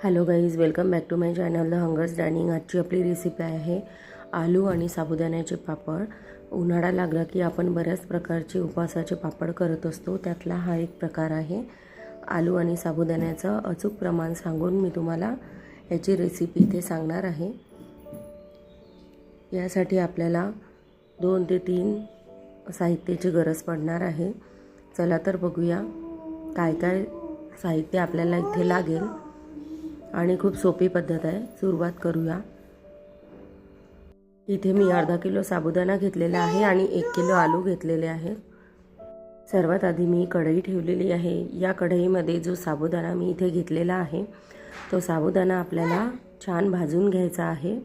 Hello guys, welcome back to my channel the Hungers Dining. आजची आपली recipe आहे आलू आणि साबुदाण्याचे पापड। उन्हाळा लागला की आपण बऱ्याच प्रकारचे उपवासाचे पापड करत असतो, त्यातला हा एक प्रकार आहे। आलू आणि साबुदाण्याचं अचूक प्रमाण सांगून मी तुम्हाला याची रेसिपी इथे सांगणार आहे। यासाठी आपल्याला 2 ते 3 साहित्याची गरज पडणार आहे। चला तर बघूया काय काय साहित्य आपल्याला इथे लागेल आणि खूप सोपी पद्धत आहे। सुरुवात करूया। इथे मी अर्धा किलो साबुदाणा घेतलेला आहे आणि 1 किलो आलू घेतलेले आहेत। सर्वात आधी मी कढई ठेवलेली आहे। या कढईमध्ये जो साबुदाणा मी इथे घेतलेला आहे तो साबुदाणा आपल्याला छान भाजून घ्यायचा आहे।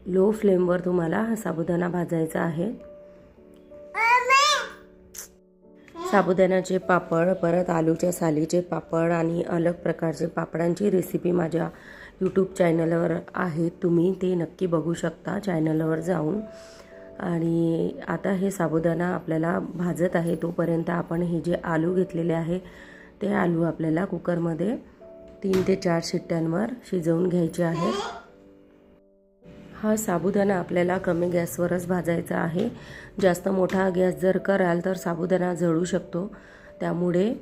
लो फ्लेमवर तुम्हाला हा साबुदाणा भाजायचा आहे। साबुदाण्याचे पापड, परत आलूच्या सालीचे पापड आणि अलग प्रकारचे पापडांची रेसिपी माझ्या यूट्यूब चॅनलवर आहे, तुम्ही ते नक्की बघू शकता चॅनलवर जाऊन। आणि आता हे साबुदाणा आपल्याला भाजत आहे, तोपर्यंत आपण हे जे आलू घेतलेले आहे ते आलू आपल्याला कुकरमध्ये 3 ते 4 शिट्ट्यांवर शिजवून घ्यायचे आहे। हा साबुदाणा आपल्याला कमी गॅसवरच भाजायचा आहे। जास्त मोठा गॅस जर कराल तर साबुदाणा जळू शकतो, त्यामुळे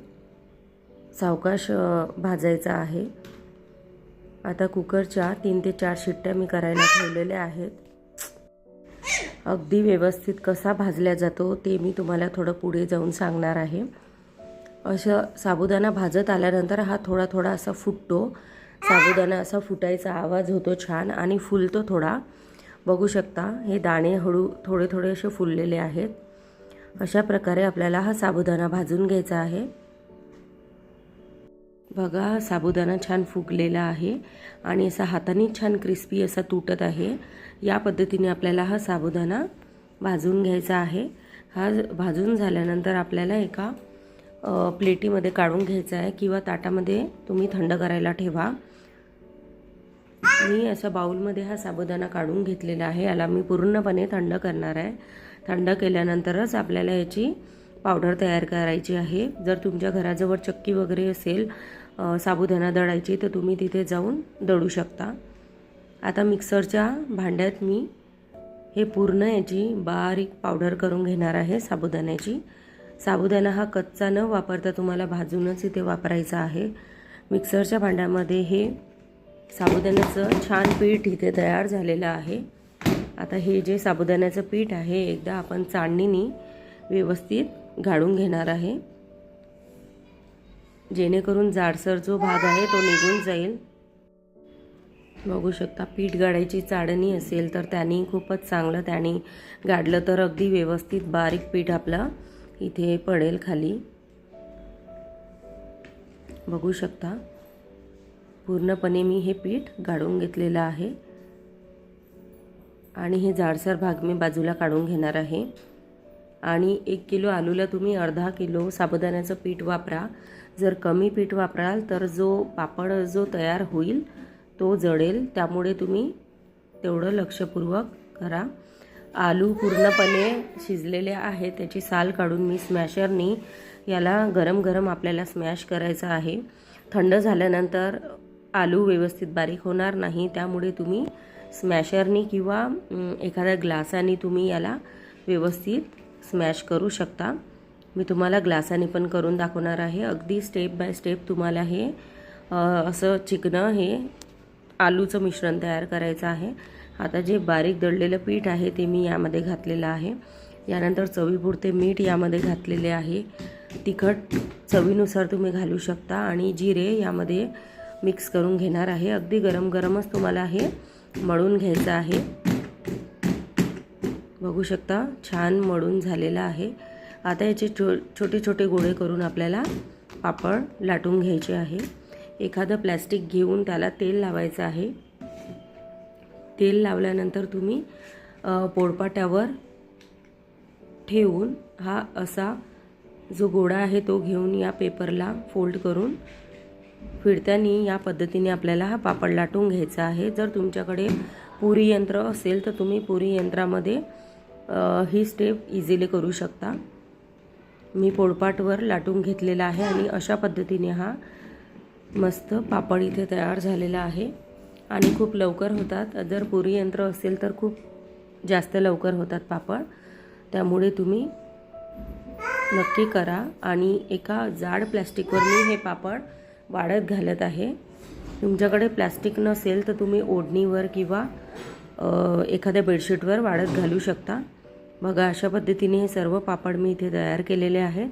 सावकाश भाजायचा आहे। आता कुकरच्या 3 ते 4 शिट्ट्या मी करायला ठेवलेल्या आहेत। अगदी व्यवस्थित कसा भाजला जातो ते मी तुम्हाला थोडं पुढे जाऊन सांगणार आहे। असं साबुदाणा भाजत आल्यानंतर हा थोडा थोडा असा फुटतो। साबुदाणा असा फुटायचा आवाज होतो छान आणि फुलतो थोडा। बघू शकता हे दाणे हळू थोडे थोडे असे फुललेले आहेत। अशा प्रकारे आपल्याला हा साबुदाणा भाजून घ्यायचा आहे। बघा साबुदाणा छान फुगलेला आहे आणि असा हाताने छान क्रिस्पी असा तुटत आहे। या पद्धतीने आपल्याला हा साबुदाणा भाजून घ्यायचा आहे। हा भाजून झाल्यानंतर आपल्याला एका प्लेटीमध्ये काढून घ्यायचा आहे किंवा ताटामध्ये तुम्ही थंड करायला ठेवा। मी अशा बाउलमध्ये हा साबुदाणा काढून घेतलेला आहे। याला मी पूर्णपणे थंड करणार आहे। थंड केल्यानंतरच आपल्याला याची पावडर तयार करायची आहे। जर तुमच्या घराजवळ चक्की वगैरे असेल साबुदाणा दळायची तर तुम्ही तिथे जाऊन दळू शकता। आता मिक्सरच्या भांड्यात मी हे पूर्ण याची बारीक पावडर करून घेणार आहे साबुदाण्याची। साबुदाणा हा कच्चा न वापरता तुम्हाला भाजूनच इथे वापरायचा आहे। मिक्सरच्या भांड्यामध्ये हे साबुदाण्याचं छान पीठ इथे तयार झालेलं आहे। आता हे जे साबुदाण्याचं पीठ आहे एकदा आपण चाळणीने व्यवस्थित गाळून घेणार आहे, जेणेकरून जाडसर जो भाग आहे तो निघून जाईल। बघू शकता पीठ गाळायची चाळणी असेल तर त्याने खूपच चांगलं, त्याने गाळलं तर अगदी व्यवस्थित बारीक पीठ आपलं इथे पडेल खाली। बघू शकता पूर्णपणे मी हे पीठ गाळून घेतलेलं आहे आणि हे जाडसर भाग मी बाजूला काढून घेणार आहे। आणि 1 किलो आलूला तुम्ही अर्धा किलो साबुदाण्याचं पीठ वापरा। जर कमी पीठ वापराल तर जो पापड जो तयार होईल तो जळेल, त्यामुळे तुम्ही तेवढं लक्षपूर्वक करा। आलू पूर्णपणे शिजलेले आहे, त्याची साल काढून मी स्मॅशरनी याला गरम गरम आपल्याला स्मॅश करायचं आहे। थंड झाल्यानंतर आलू व्यवस्थित बारीक होणार नाही, त्यामुळे तुम्ही स्मॅशरनी किंवा एखाद्या ग्लासाने तुम्ही याला व्यवस्थित स्मॅश करू शकता। मी तुम्हाला ग्लासाने पण करून दाखवणार आहे। अगदी स्टेप बाय स्टेप तुम्हाला हे असं चिकनं हे आलूचं मिश्रण तयार करायचं आहे। आता जे बारीक दळलेलं पीठ आहे ते मी यामध्ये घातलेलं आहे। यानंतर चवीपुरते मीठ यामध्ये घातलेले आहे। तिखट चवीनुसार तुम्ही घालू शकता आणि जिरे यामध्ये मिक्स करून घेणार आहे। अगदी गरम गरमच तुम्हाला हे मळून घ्यायचं आहे। बघू शकता छान मळून झालेला आहे। आता याचे छोटे छोटे गोळे करून आपल्याला पापड लाटून घ्यायचे आहे। एखादं प्लॅस्टिक घेऊन त्याला तेल लावायचं आहे। तेल लावल्यानंतर तुम्ही पोळपाटावर ठेवून हा असा जो गोळा आहे तो घेऊन या पेपरला फोल्ड करून फिरत्यानी या पद्धतीने आपल्याला हा पापड लाटून घ्यायचा आहे। जर तुमच्याकडे पुरी यंत्र असेल तर तुम्ही पुरी यंत्रामध्ये ही स्टेप इझिली करू शकता। मी पोळपाटवर लाटून घेतलेला आहे आणि अशा पद्धतीने हा मस्त पापड इथे तयार झालेला आहे आणि खूप लवकर होतात. जर पुरी यंत्र असेल तर खूप जास्त लवकर होतात पापड. त्यामुळे तुम्ही नक्की करा. आणि एका जाड प्लॅस्टिकवर मी हे पापड वाळत घालत आहे. तुमच्याकडे प्लॅस्टिक नसेल तर तुम्ही ओढणीवर किंवा एखाद्या बेडशीटवर वाळत घालू शकता. बघा, अशा पद्धतीने हे सर्व पापड मी इथे तयार केलेले आहेत.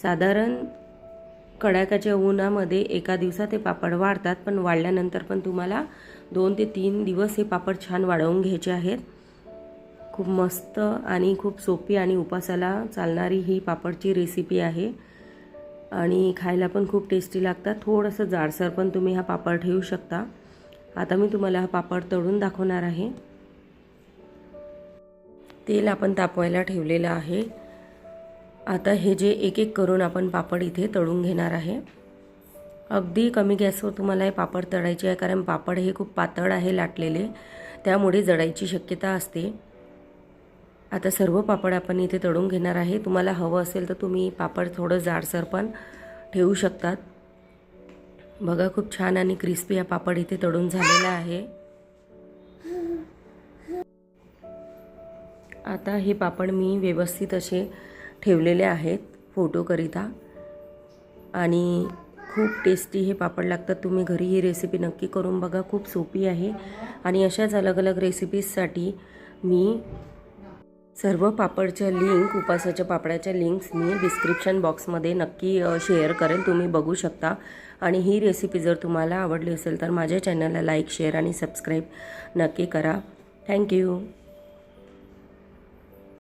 साधारण कडाक्याच्या उन्हामध्ये एका दिवसात हे पापड वाळतात, पण वाळल्यानंतर पण तुम्हाला 2 ते 3 दिवस हे पापड छान वाळवून घ्यायचे आहेत. खूप मस्त आणि खूप सोपी आणि उपासाला चालणारी ही पापडची रेसिपी आहे आणि खायला पण खूप टेस्टी लागतात. थोडंसं जाडसर पण तुम्ही हा पापड ठेवू शकता. आता मी तुम्हाला हा पापड तळून दाखवणार आहे. तेल आपण तापवायला ठेवलेलं आहे. आता हे जे एक एक करून आपण पापड इथे तळून घेणार आहे. अगदी कमी गॅसवर तुम्हाला हे पापड तळायचे आहे, कारण पापड हे खूप पातळ आहे लाटलेले, त्यामुळे जळायची शक्यता असते. आता सर्व पापड आपण इथे तळून घेणार आहे. तुम्हाला हवं असेल तर तुम्ही पापड थोडं जाडसर पण ठेवू शकतात. बघा, खूप छान आणि क्रिस्पी हा पापड इथे तळून झालेला आहे. आता हे पापड मी व्यवस्थित असे ठेवलेले आहेत फोटोकरिता आणि खूप टेस्टी हे पापड लागतात. तुम्ही घरी ही रेसिपी नक्की करून बघा. खूप सोपी आहे आणि अशाच अलग अलग रेसिपीजसाठी मी सर्व पापडच्या लिंक, उपासाच्या पापडाच्या लिंक्स मी डिस्क्रिप्शन बॉक्समध्ये नक्की शेअर करेल, तुम्ही बघू शकता. आणि ही रेसिपी जर तुम्हाला आवडली असेल तर माझ्या चॅनलला लाईक, शेअर आणि सबस्क्राईब नक्की करा. थँक्यू.